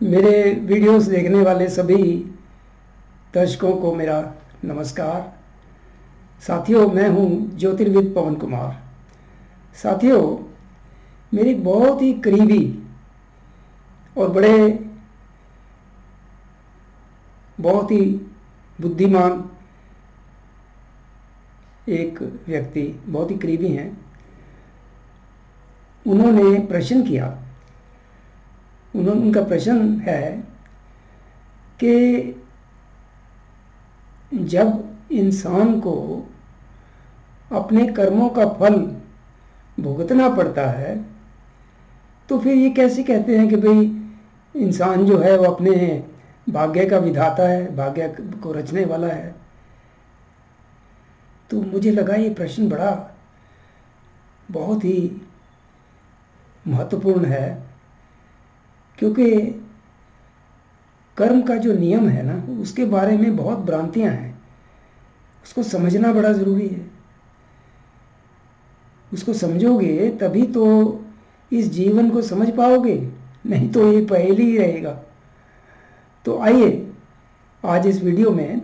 मेरे वीडियोस देखने वाले सभी दर्शकों को मेरा नमस्कार। साथियों, मैं हूं ज्योतिर्विद पवन कुमार। साथियों, मेरी बहुत ही करीबी और बहुत ही बुद्धिमान एक व्यक्ति, बहुत ही करीबी हैं। उन्होंने प्रश्न किया, उनका प्रश्न है कि जब इंसान को अपने कर्मों का फल भुगतना पड़ता है तो फिर ये कैसे कहते हैं कि भाई इंसान जो है वो अपने भाग्य का विधाता है, भाग्य को रचने वाला है। तो मुझे लगा ये प्रश्न बहुत ही महत्वपूर्ण है, क्योंकि कर्म का जो नियम है ना, उसके बारे में बहुत भ्रांतियां हैं। उसको समझना बड़ा ज़रूरी है। उसको समझोगे तभी तो इस जीवन को समझ पाओगे, नहीं तो ये पहेली ही रहेगा। तो आइए आज इस वीडियो में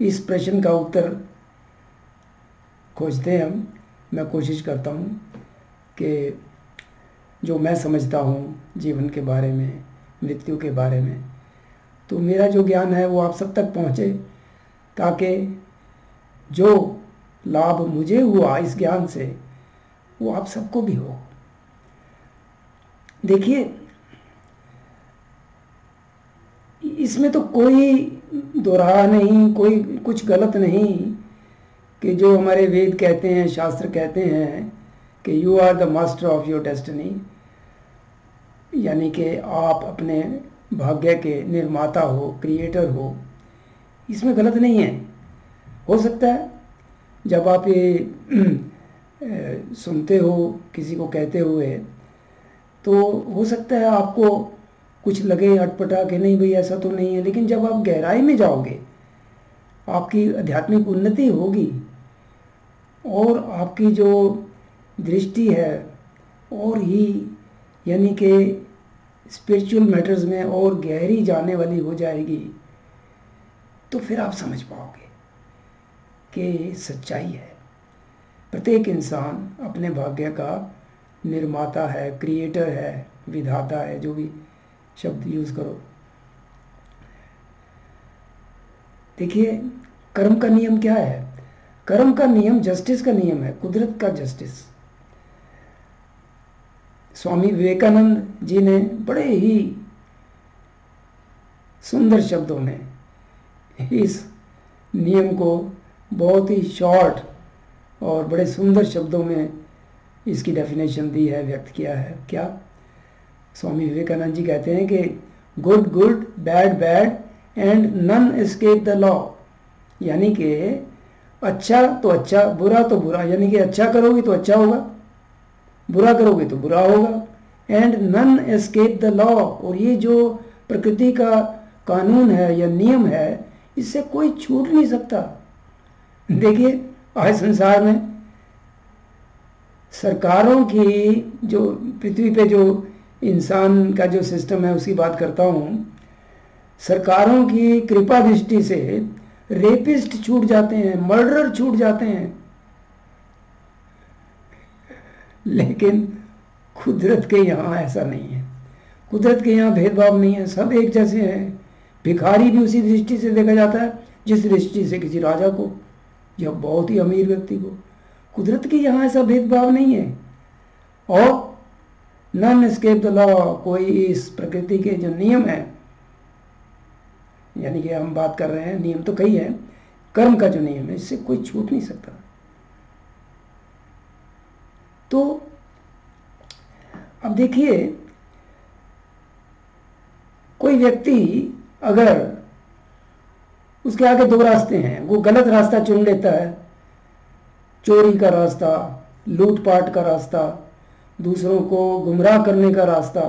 इस प्रश्न का उत्तर खोजते हैं हम। मैं कोशिश करता हूँ कि जो मैं समझता हूँ जीवन के बारे में, मृत्यु के बारे में, तो मेरा जो ज्ञान है वो आप सब तक पहुँचे, ताकि जो लाभ मुझे हुआ इस ज्ञान से वो आप सबको भी हो। देखिए, इसमें तो कोई दोराहा नहीं, कोई कुछ गलत नहीं कि जो हमारे वेद कहते हैं, शास्त्र कहते हैं कि you are the master of your destiny, यानी कि आप अपने भाग्य के निर्माता हो, क्रिएटर हो। इसमें गलत नहीं है। हो सकता है जब आप ये सुनते हो किसी को कहते हुए, तो हो सकता है आपको कुछ लगे अटपटा कि नहीं भाई ऐसा तो नहीं है, लेकिन जब आप गहराई में जाओगे, आपकी आध्यात्मिक उन्नति होगी और आपकी जो दृष्टि है और ही यानी कि स्पिरिचुअल मैटर्स में और गहरी जाने वाली हो जाएगी, तो फिर आप समझ पाओगे कि सच्चाई है। प्रत्येक इंसान अपने भाग्य का निर्माता है, क्रिएटर है, विधाता है, जो भी शब्द यूज करो। देखिए, कर्म का नियम क्या है? कर्म का नियम जस्टिस का नियम है, कुदरत का जस्टिस। स्वामी विवेकानंद जी ने बड़े ही सुंदर शब्दों में इस नियम को बहुत ही शॉर्ट और बड़े सुंदर शब्दों में इसकी डेफिनेशन दी है, व्यक्त किया है। क्या स्वामी विवेकानंद जी कहते हैं कि good good, bad bad and none escape the law, यानी कि अच्छा तो अच्छा, बुरा तो बुरा, यानी कि अच्छा करोगे तो अच्छा होगा, बुरा करोगे तो बुरा होगा। And none escape the law, और ये जो प्रकृति का कानून है या नियम है, इससे कोई छूट नहीं सकता। देखिए, आज संसार में सरकारों की, जो पृथ्वी पे जो इंसान का जो सिस्टम है उसकी बात करता हूँ, सरकारों की कृपा दृष्टि से रेपिस्ट छूट जाते हैं, मर्डरर छूट जाते हैं, लेकिन कुदरत के यहाँ ऐसा नहीं है। कुदरत के यहाँ भेदभाव नहीं है, सब एक जैसे हैं। भिखारी भी उसी दृष्टि से देखा जाता है जिस दृष्टि से किसी राजा को या बहुत ही अमीर व्यक्ति को। कुदरत के यहाँ ऐसा भेदभाव नहीं है। और नन एस्केप द लॉ, कोई इस प्रकृति के जो नियम है, यानी कि हम बात कर रहे हैं, नियम तो कई है, कर्म का जो नियम है, इससे कोई छूट नहीं सकता। तो अब देखिए, कोई व्यक्ति अगर उसके आगे दो रास्ते हैं, वो गलत रास्ता चुन लेता है, चोरी का रास्ता, लूटपाट का रास्ता, दूसरों को गुमराह करने का रास्ता,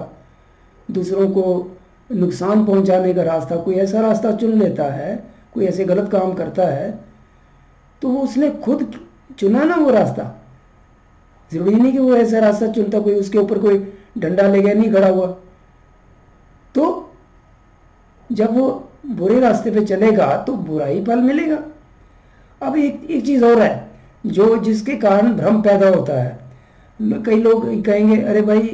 दूसरों को नुकसान पहुंचाने का रास्ता, कोई ऐसा रास्ता चुन लेता है, कोई ऐसे गलत काम करता है, तो वो उसने खुद चुना ना वो रास्ता। जरूरी नहीं कि वो ऐसा रास्ता चुनता, कोई उसके ऊपर कोई डंडा लेके नहीं खड़ा हुआ। तो जब वो बुरे रास्ते पे चलेगा तो बुरा ही फल मिलेगा। अब एक चीज़ और है जो जिसके कारण भ्रम पैदा होता है। कई लोग कहेंगे अरे भाई,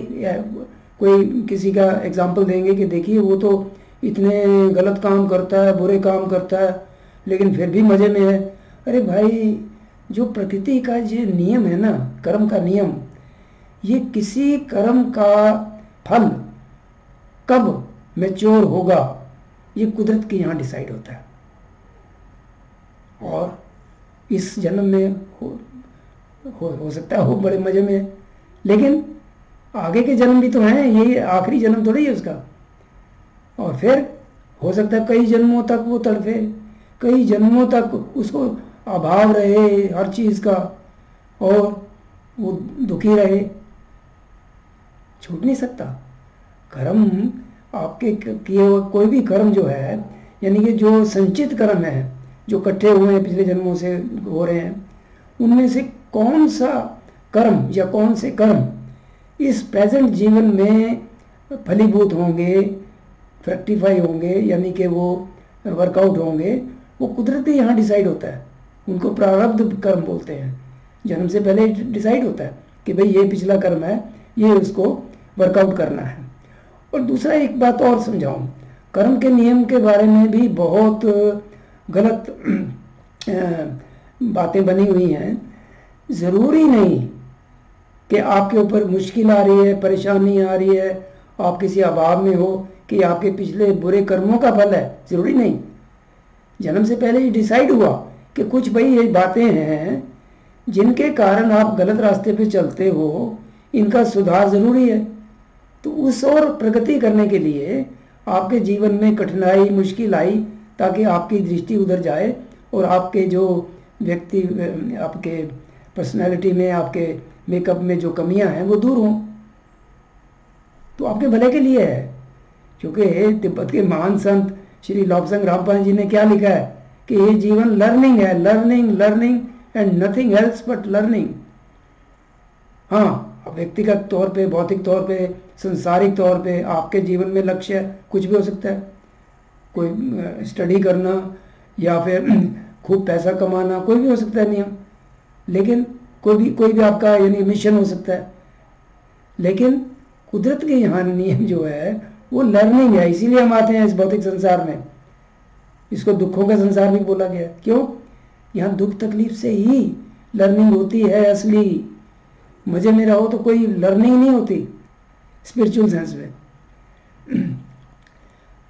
कोई किसी का एग्जाम्पल देंगे कि देखिए वो तो इतने गलत काम करता है, बुरे काम करता है, लेकिन फिर भी मज़े में है। अरे भाई, जो प्रकृति का जो नियम है ना, कर्म का नियम, ये किसी कर्म का फल कब मैच्योर होगा ये कुदरत के यहाँ डिसाइड होता है। और इस जन्म में हो सकता है हो बड़े मज़े में, लेकिन आगे के जन्म भी तो हैं, ये आखिरी जन्म थोड़ी है उसका। और फिर हो सकता है कई जन्मों तक वो तड़फे, कई जन्मों तक उसको अभाव रहे हर चीज़ का, और वो दुखी रहे। छूट नहीं सकता कर्म। आपके किए हुए कोई भी कर्म जो है, यानी कि जो संचित कर्म है, जो इकट्ठे हुए हैं पिछले जन्मों से हो रहे हैं, उनमें से कौन सा कर्म या कौन से कर्म इस प्रेजेंट जीवन में फलीभूत होंगे, फ्रैक्टिफाई होंगे, यानी कि वो वर्कआउट होंगे, वो कुदरती यहाँ डिसाइड होता है। उनको प्रारब्ध कर्म बोलते हैं। जन्म से पहले डिसाइड होता है कि भाई ये पिछला कर्म है, ये उसको वर्कआउट करना है। और दूसरा एक बात और समझाऊं, कर्म के नियम के बारे में भी बहुत गलत बातें बनी हुई हैं। ज़रूरी नहीं कि आपके ऊपर मुश्किल आ रही है, परेशानी आ रही है, आप किसी अभाव में हो कि आपके पिछले बुरे कर्मों का फल है, ज़रूरी नहीं। जन्म से पहले ये डिसाइड हुआ कि कुछ भाई ये बातें हैं जिनके कारण आप गलत रास्ते पे चलते हो, इनका सुधार ज़रूरी है। तो उस और प्रगति करने के लिए आपके जीवन में कठिनाई मुश्किल आई, ताकि आपकी दृष्टि उधर जाए और आपके जो व्यक्ति, आपके पर्सनालिटी में, आपके मेकअप में जो कमियां हैं वो दूर हों। तो आपके भले के लिए है। क्योंकि तिब्बत के महान संत श्री लॉब्संग रामपाल जी ने क्या लिखा है कि ये जीवन लर्निंग है, learning learning and nothing else but learning. हाँ, व्यक्तिगत तौर पे, भौतिक तौर पे, संसारिक तौर पे आपके जीवन में लक्ष्य कुछ भी हो सकता है। कोई स्टडी करना या फिर खूब पैसा कमाना, कोई भी हो सकता है नियम। लेकिन कोई भी आपका यानी मिशन हो सकता है। लेकिन कुदरत के यहाँ नियम जो है वो लर्निंग है। इसीलिए हम आते हैं इस भौतिक संसार में। इसको दुखों का संसार भी बोला गया। क्यों? यहाँ दुख तकलीफ से ही लर्निंग होती है असली। मजे में रहो तो कोई लर्निंग नहीं होती स्पिरिचुअल सेंस में।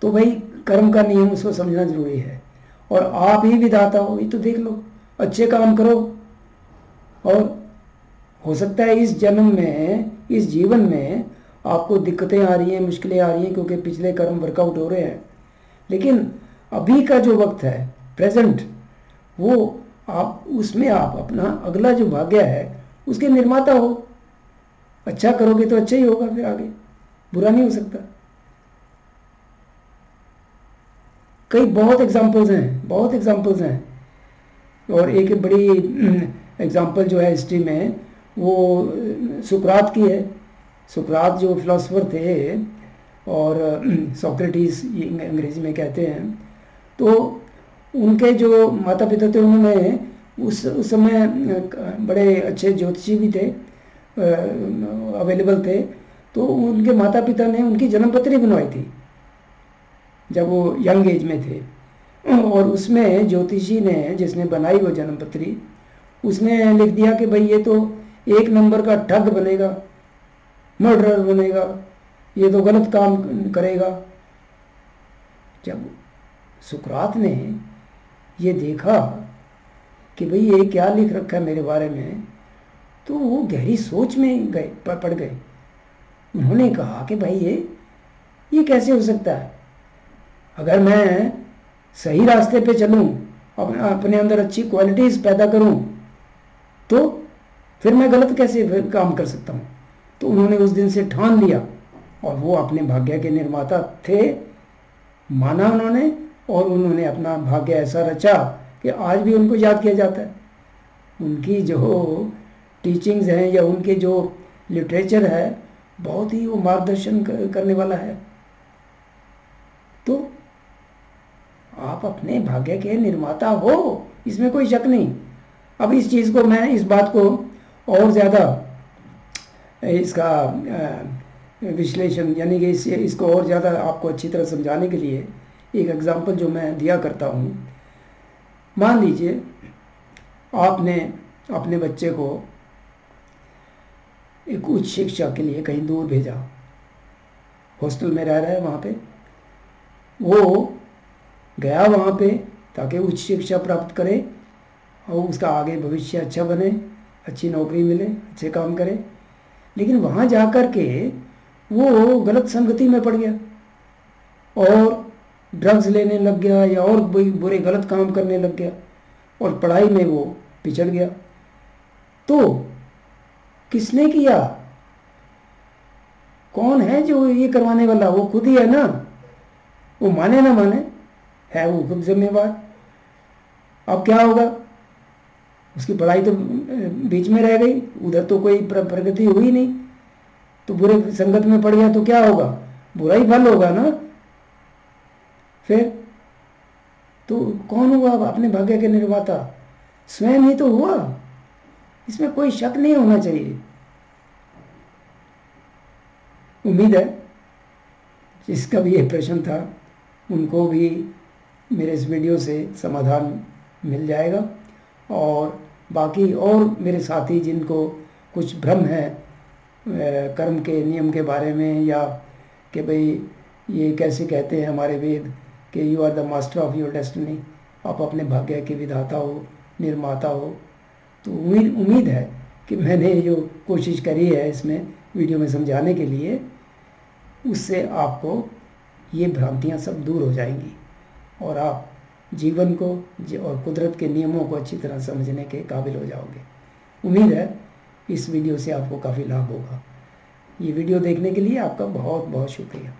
तो भाई कर्म का नियम उसको समझना जरूरी है। और आप ही विधाता हो, ये तो देख लो, अच्छे काम करो। और हो सकता है इस जन्म में, इस जीवन में आपको दिक्कतें आ रही हैं, मुश्किलें आ रही हैं, क्योंकि पिछले कर्म वर्कआउट हो रहे हैं। लेकिन अभी का जो वक्त है, प्रेजेंट, वो आप उसमें आप अपना अगला जो भाग्य है उसके निर्माता हो। अच्छा करोगे तो अच्छा ही होगा, फिर आगे बुरा नहीं हो सकता। कई बहुत एग्जाम्पल्स हैं। और एक बड़ी एग्जाम्पल जो है हिस्ट्री में, वो सुकरात की है। सुकरात जो फिलोसोफर थे, और सोक्रेटिस अंग्रेजी में कहते हैं, तो उनके जो माता पिता थे, उन्होंने उस समय बड़े अच्छे ज्योतिषी भी थे, अवेलेबल थे। तो उनके माता पिता ने उनकी जन्मपत्री बनवाई थी जब वो यंग एज में थे। और उसमें ज्योतिषी ने, जिसने बनाई वो जन्मपत्री, उसने लिख दिया कि भाई ये तो एक नंबर का ठग बनेगा, मर्डरर बनेगा, ये तो गलत काम करेगा। जब सुकरात ने ये देखा कि भाई ये क्या लिख रखा है मेरे बारे में, तो वो गहरी सोच में पड़ गए। उन्होंने कहा कि भाई ये कैसे हो सकता है? अगर मैं सही रास्ते पे चलूं, अपने अंदर अच्छी क्वालिटीज़ पैदा करूं, तो फिर मैं गलत कैसे काम कर सकता हूं? तो उन्होंने उस दिन से ठान लिया, और वो अपने भाग्य के निर्माता थे, माना उन्होंने, और उन्होंने अपना भाग्य ऐसा रचा कि आज भी उनको याद किया जाता है। उनकी जो टीचिंग्स हैं या उनके जो लिटरेचर है, बहुत ही वो मार्गदर्शन करने वाला है। तो आप अपने भाग्य के निर्माता हो, इसमें कोई शक नहीं। अब इस चीज़ को, मैं इस बात को और ज़्यादा इसका विश्लेषण यानी कि इसको और ज़्यादा आपको अच्छी तरह समझाने के लिए एक एग्जांपल जो मैं दिया करता हूँ। मान लीजिए आपने अपने बच्चे को एक उच्च शिक्षा के लिए कहीं दूर भेजा, हॉस्टल में रह रहा है, वहाँ पे वो गया वहाँ पे ताकि उच्च शिक्षा प्राप्त करे और उसका आगे भविष्य अच्छा बने, अच्छी नौकरी मिले, अच्छे काम करे। लेकिन वहाँ जा कर के वो गलत संगति में पड़ गया और ड्रग्स लेने लग गया या और बुरे गलत काम करने लग गया और पढ़ाई में वो पिछड़ गया। तो किसने किया? कौन है जो ये करवाने वाला? वो खुद ही है ना। वो माने ना माने, है वो खुद जिम्मेवार। अब क्या होगा? उसकी पढ़ाई तो बीच में रह गई, उधर तो कोई प्रगति हुई नहीं, तो बुरे संगत में पड़ गया तो क्या होगा? बुरा ही फल होगा ना। फिर तो कौन हुआ अपने भाग्य के निर्माता? स्वयं ही तो हुआ, इसमें कोई शक नहीं होना चाहिए। उम्मीद है जिसका भी ये प्रश्न था उनको भी मेरे इस वीडियो से समाधान मिल जाएगा। और बाकी और मेरे साथी जिनको कुछ भ्रम है कर्म के नियम के बारे में, या कि भाई ये कैसे कहते हैं हमारे वेद कि you are the master of your destiny, आप अपने भाग्य के विधाता हो, निर्माता हो, तो उम्मीद है कि मैंने जो कोशिश करी है इसमें वीडियो में समझाने के लिए, उससे आपको ये भ्रांतियाँ सब दूर हो जाएंगी और आप जीवन को और कुदरत के नियमों को अच्छी तरह समझने के काबिल हो जाओगे। उम्मीद है इस वीडियो से आपको काफ़ी लाभ होगा। ये वीडियो देखने के लिए आपका बहुत बहुत शुक्रिया।